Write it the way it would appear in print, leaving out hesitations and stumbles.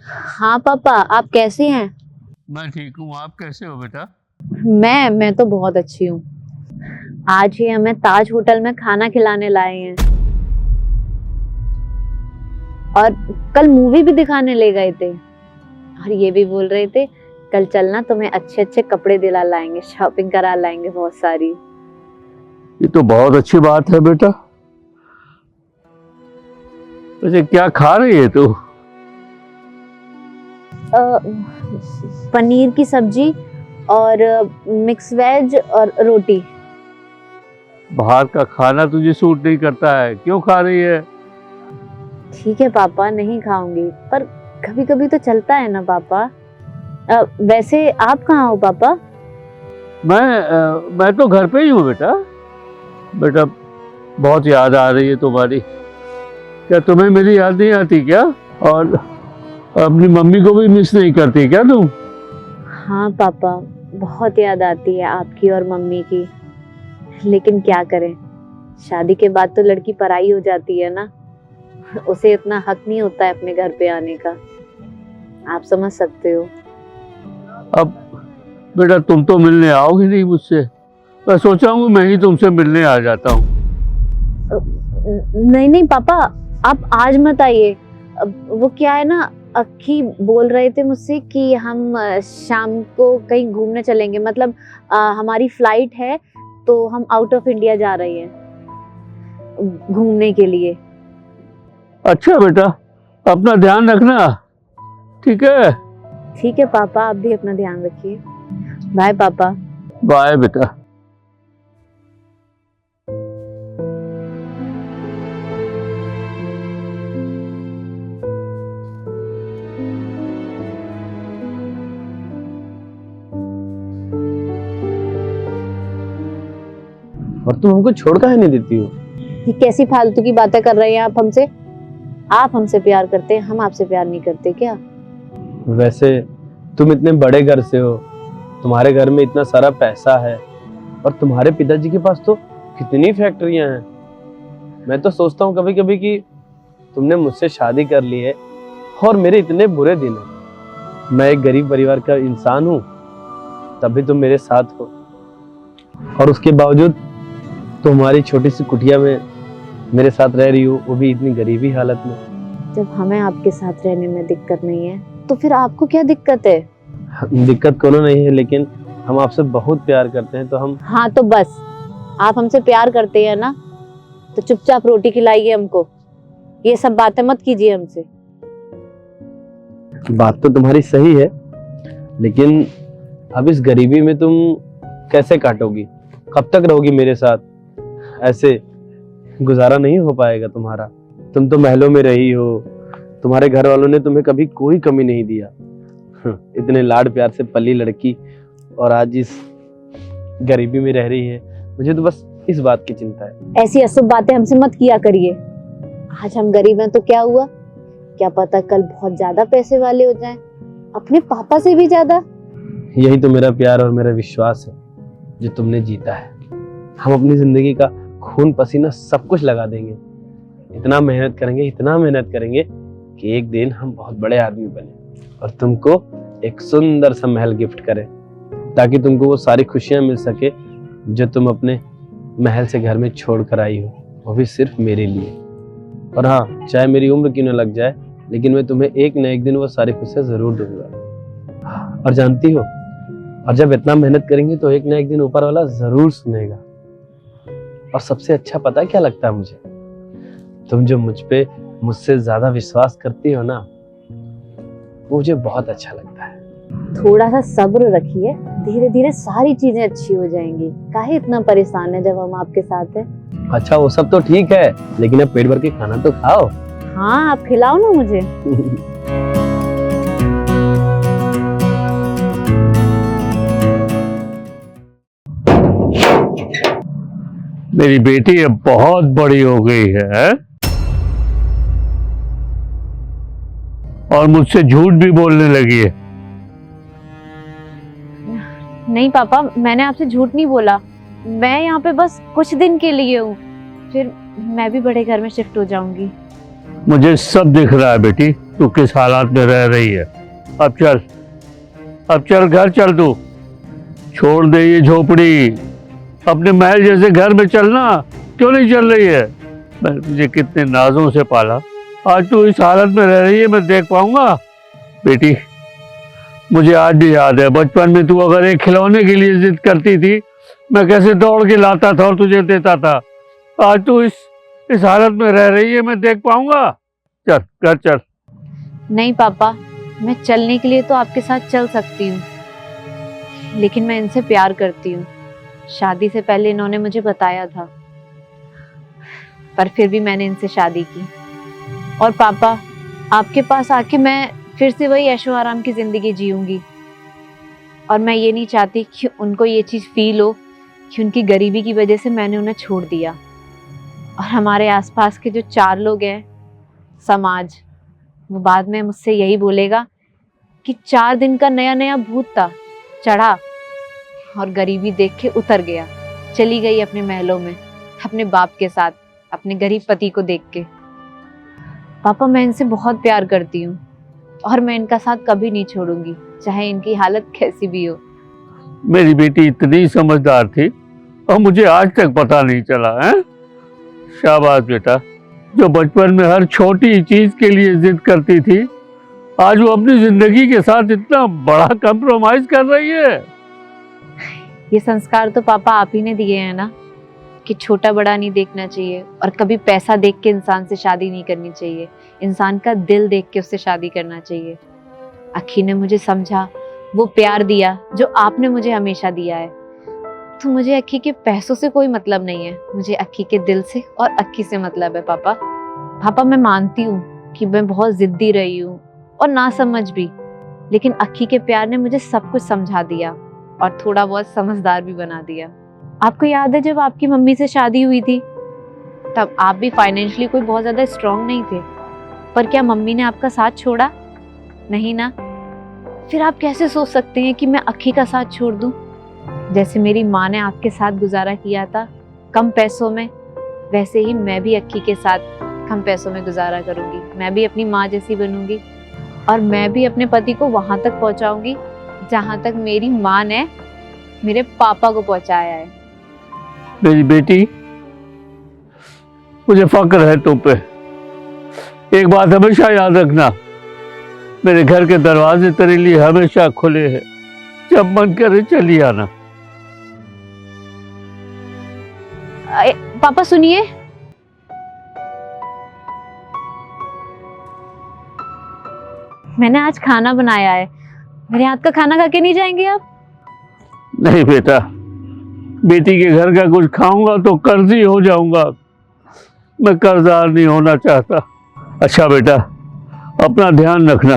हाँ पापा, आप कैसे हैं? मैं ठीक हूँ। आप कैसे हो बेटा? मैं तो बहुत अच्छी हूँ। आज ही हमें ताज होटल में खाना खिलाने लाए हैं और कल मूवी भी दिखाने ले गए थे और ये भी बोल रहे थे कल चलना, तुम्हें अच्छे अच्छे कपड़े दिला लाएंगे, शॉपिंग करा लाएंगे बहुत सारी। ये तो बहुत अच्छी बात है बेटा। वैसे क्या खा रही है तू? पनीर की सब्जी और मिक्स वेज और रोटी। बाहर का खाना तुझे सूट नहीं करता है, क्यों खा रही है? ठीक है पापा, नहीं खाऊंगी, पर कभी कभी तो चलता है ना पापा। वैसे आप कहाँ हो पापा? मैं तो घर पे ही हूँ बेटा। बेटा बहुत याद आ रही है तुम्हारी। क्या तुम्हें मेरी याद नहीं आती क्या? और अपनी मम्मी को भी मिस नहीं करती क्या तुम? हाँ पापा, बहुत याद आती है आपकी और मम्मी की, लेकिन क्या करें, शादी के बाद तो लड़की पराई हो जाती है ना, उसे इतना हक नहीं होता है अपने घर पे आने का। आप समझ सकते हो। अब बेटा तुम तो मिलने आओगे नहीं मुझसे, मैं सोचा हूँ मैं ही तुमसे मिलने आ जाता हूँ। नहीं नहीं पापा, आप आज मत आइए। वो क्या है ना, अक्की बोल रहे थे मुझसे कि हम शाम को कहीं घूमने चलेंगे, मतलब हमारी फ्लाइट है तो हम आउट ऑफ इंडिया जा रहे हैं घूमने के लिए। अच्छा बेटा, अपना ध्यान रखना, ठीक है? ठीक है पापा, आप भी अपना ध्यान रखिए। बाय पापा। बाय बेटा। और तुम हमको छोड़ काहे नहीं देती हो? ये कैसी फालतू की बातें कर रहे हैं आप हमसे? आप हमसे प्यार करते हैं, हम आपसे प्यार नहीं करते क्या? वैसे तुम इतने बड़े घर से हो, तुम्हारे घर में इतना सारा पैसा है और तुम्हारे पिताजी के पास तो कितनी फैक्ट्रियां हैं। मैं तो सोचता हूँ कभी कभी कि तुमने मुझसे शादी कर ली है और मेरे इतने बुरे दिन हैं। मैं एक गरीब परिवार का इंसान हूँ, तब भी तुम मेरे साथ हो, और उसके बावजूद तुम्हारी छोटी सी कुटिया में मेरे साथ रह रही हो, वो भी इतनी गरीबी हालत में। जब हमें आपके साथ रहने में दिक्कत नहीं है तो फिर आपको क्या दिक्कत है? दिक्कत कोनो नहीं है, लेकिन हम आपसे बहुत प्यार करते हैं तो हम। हाँ तो बस, आप हमसे प्यार करते हैं ना, तो चुपचाप रोटी खिलाइए हमको, ये सब बातें मत कीजिए हमसे। बात तो तुम्हारी सही है, लेकिन अब इस गरीबी में तुम कैसे काटोगी? कब तक रहोगी मेरे साथ? ऐसे गुजारा नहीं हो पाएगा तुम्हारा। तुम तो महलों में रही हो, तुम्हारे घर वालों ने तुम्हें कभी कोई कमी नहीं दिया। इतने लाड प्यार से पली लड़की और आज इस गरीबी में रह रही है। मुझे तो बस इस बात की चिंता है। ऐसी अशुभ बातें हमसे मत किया करिए। आज हम गरीब हैं तो क्या हुआ, क्या पता कल बहुत ज्यादा पैसे वाले हो जाएं, अपने पापा से भी ज्यादा। यही तो मेरा प्यार और मेरा विश्वास है जो तुमने जीता है। हम अपनी जिंदगी का खून पसीना सब कुछ लगा देंगे, इतना मेहनत करेंगे, इतना मेहनत करेंगे कि एक दिन हम बहुत बड़े आदमी बने और तुमको एक सुंदर सा महल गिफ्ट करें, ताकि तुमको वो सारी खुशियां मिल सके जो तुम अपने महल से घर में छोड़ कर आई हो, वो भी सिर्फ मेरे लिए। और हाँ, चाहे मेरी उम्र क्यों न लग जाए, लेकिन मैं तुम्हें एक न एक दिन वो सारी खुशियां जरूर दूंगा। और जानती हो, और जब इतना मेहनत करेंगे तो एक न एक दिन ऊपर वाला जरूर सुनेगा। और सबसे अच्छा पता है क्या लगता है मुझे? तुम जो मुझसे ज्यादा विश्वास करती हो ना, वो मुझे बहुत अच्छा लगता है। थोड़ा सा सब्र रखिए, धीरे धीरे सारी चीजें अच्छी हो जाएंगी। काहे इतना परेशान है जब हम आपके साथ हैं? अच्छा वो सब तो ठीक है, लेकिन अब पेट भर के खाना तो खाओ। हाँ, आप खिलाओ ना मुझे। मेरी बेटी अब बहुत बड़ी हो गई है और मुझसे झूठ भी बोलने लगी है। नहीं पापा, मैंने आपसे झूठ नहीं बोला। मैं यहाँ पे बस कुछ दिन के लिए हूँ, फिर मैं भी बड़े घर में शिफ्ट हो जाऊंगी। मुझे सब दिख रहा है बेटी, तू किस हालात में रह रही है। अब चल घर चल, तू छोड़ दे ये झोपड़ी, अपने महल जैसे घर में चलना। क्यों नहीं चल रही है? मैंने तुझे कितने नाजों से पाला, आज तू इस हालत में रह रही है, मैं देख पाऊंगा? बेटी, मुझे आज भी याद है बचपन में तू अगर एक खिलौने के लिए जिद करती थी, मैं कैसे दौड़ के लाता था और तुझे देता था। आज तू इस हालत में रह रही है, मैं देख पाऊंगा? चल घर चल। नहीं पापा, मैं चलने के लिए तो आपके साथ चल सकती हूँ, लेकिन मैं इनसे प्यार करती हूँ। शादी से पहले इन्होंने मुझे बताया था, पर फिर भी मैंने इनसे शादी की। और पापा, आपके पास आके मैं फिर से वही ऐशो आराम की जिंदगी जीऊंगी। और मैं ये नहीं चाहती कि उनको ये चीज़ फील हो कि उनकी गरीबी की वजह से मैंने उन्हें छोड़ दिया। और हमारे आसपास के जो 4 लोग हैं, समाज, वो बाद में मुझसे यही बोलेगा कि 4 दिन का नया नया भूत था, चढ़ा और गरीबी देख के उतर गया, चली गई अपने महलों में अपने बाप के साथ, अपने गरीब पति को देख के। पापा, मैं इनसे बहुत प्यार करती हूँ और मैं इनका साथ कभी नहीं छोड़ूंगी, चाहे इनकी हालत कैसी भी हो। मेरी बेटी इतनी समझदार थी और मुझे आज तक पता नहीं चला है। शाबाश बेटा, जो बचपन में हर छोटी चीज के लिए जिद करती थी, आज वो अपनी जिंदगी के साथ इतना बड़ा कंप्रोमाइज कर रही है। ये संस्कार तो पापा आप ही ने दिए हैं ना, कि छोटा बड़ा नहीं देखना चाहिए और कभी पैसा देख के इंसान से शादी नहीं करनी चाहिए, इंसान का दिल देख के उससे शादी करना चाहिए। अक्की ने मुझे समझा, वो प्यार दिया जो आपने मुझे हमेशा दिया है। तो मुझे अक्की के पैसों से कोई मतलब नहीं है, मुझे अक्की के दिल से और अक्की से मतलब है। पापा, मैं मानती हूँ कि मैं बहुत जिद्दी रही हूँ और ना समझ भी, लेकिन अक्की के प्यार ने मुझे सब कुछ समझा दिया और थोड़ा बहुत समझदार भी बना दिया। आपको याद है जब आपकी मम्मी से शादी हुई थी, तब आप भी फाइनेंशियली कोई बहुत ज्यादा स्ट्रांग नहीं थे, पर क्या मम्मी ने आपका साथ छोड़ा? नहीं ना। फिर आप कैसे सोच सकते हैं कि मैं अक्की का साथ छोड़ दूं? जैसे मेरी माँ ने आपके साथ गुजारा किया था कम पैसों में, वैसे ही मैं भी अक्की के साथ कम पैसों में गुजारा करूंगी। मैं भी अपनी माँ जैसी बनूंगी और मैं भी अपने पति को वहां तक पहुंचाऊंगी जहां तक मेरी माँ ने मेरे पापा को पहुंचाया है। मेरी बेटी, मुझे फक्र है तुम पे। एक बात हमेशा याद रखना, मेरे घर के दरवाजे तेरे लिए हमेशा खुले हैं, जब मन करे चली आना। पापा सुनिए, मैंने आज खाना बनाया है, मेरे हाथ का खाना खा के नहीं जाएंगे आप? नहीं बेटा, बेटी के घर का कुछ खाऊंगा तो कर्जी हो जाऊंगा, मैं कर्जदार नहीं होना चाहता। अच्छा बेटा, अपना ध्यान रखना।